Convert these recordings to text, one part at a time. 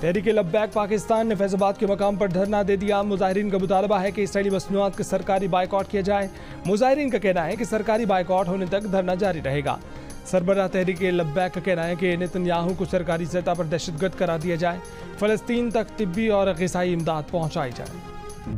तहरीक-ए-लब्बैक पाकिस्तान ने फैज़ाबाद के मकाम पर धरना दे दिया। मुजाहिरीन का मुतालबा है कि इसराइली मसनूआत का सरकारी बाइकआउट किया जाए। मुजाहिरीन का कहना है कि सरकारी बाइकआउट होने तक धरना जारी रहेगा। सरबराह तहरीक-ए-लब्बैक का कहना है कि नेतन्याहू को सरकारी सतह पर दहशतगर्द करार दिया जाए, फ़लस्तीन तक तिब्बी और ग़िज़ाई इमदाद पहुँचाई जाए।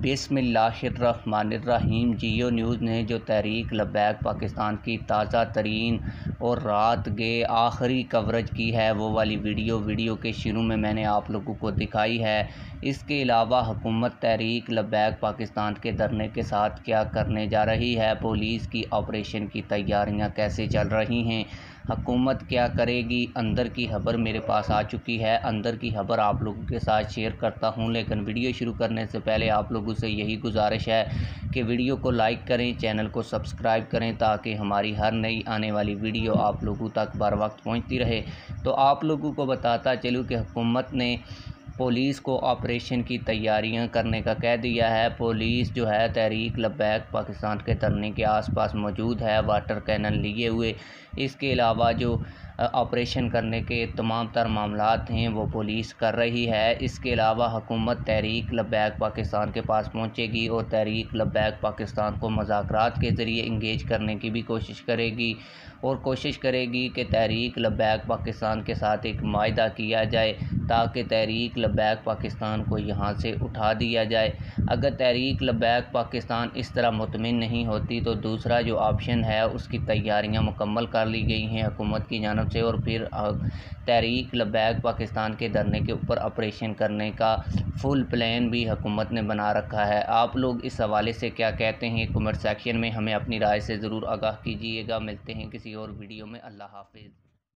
बिस्मिल्लाहिर्रहमानिर्रहीम। जियो न्यूज़ ने जो तहरीक-लब्बैक पाकिस्तान की ताज़ा तरीन और रात के आखिरी कवरेज की है, वो वाली वीडियो के शुरू में मैंने आप लोगों को दिखाई है। इसके अलावा हुकूमत तहरीक-लब्बैक पाकिस्तान के धरने के साथ क्या करने जा रही है, पुलिस की ऑपरेशन की तैयारियां कैसे चल रही हैं, हुकूमत क्या करेगी, अंदर की खबर मेरे पास आ चुकी है। अंदर की खबर आप लोगों के साथ शेयर करता हूं, लेकिन वीडियो शुरू करने से पहले आप लोगों से यही गुजारिश है कि वीडियो को लाइक करें, चैनल को सब्सक्राइब करें, ताकि हमारी हर नई आने वाली वीडियो आप लोगों तक बर वक्त पहुँचती रहे। तो आप लोगों को बताता चलूँ कि हुकूमत ने पुलिस को ऑपरेशन की तैयारियां करने का कह दिया है। पुलिस जो है तहरीक-लब्बैक पाकिस्तान के धरने के आसपास मौजूद है, वाटर कैनन लिए हुए। इसके अलावा जो ऑपरेशन करने के तमाम तर मामलात हैं वो पुलिस कर रही है। इसके अलावा हुकूमत तहरीक-लब्बैक पाकिस्तान के पास पहुंचेगी और तहरीक-लब्बैक पाकिस्तान को मुज़ाकरात के ज़रिए इंगेज करने की भी कोशिश करेगी और कोशिश करेगी कि तहरीक-लब्बैक पाकिस्तान के साथ एक माहिदा किया जाए, ताकि तहरीक-लब्बैक पाकिस्तान को यहाँ से उठा दिया जाए। अगर तहरीक-लब्बैक पाकिस्तान इस तरह मुतमिन नहीं होती तो दूसरा जो ऑप्शन है उसकी तैयारियां मुकम्मल कर ली गई हैं हुकूमत की जानिब से, और फिर तहरीक-लब्बैक पाकिस्तान के धरने के ऊपर ऑपरेशन करने का फुल प्लान भी हुकूमत ने बना रखा है। आप लोग इस हवाले से क्या कहते हैं, कमेंट सेक्शन में हमें अपनी राय से ज़रूर आगाह कीजिएगा। मिलते हैं किसी और वीडियो में। अल्लाह हाफ़िज़।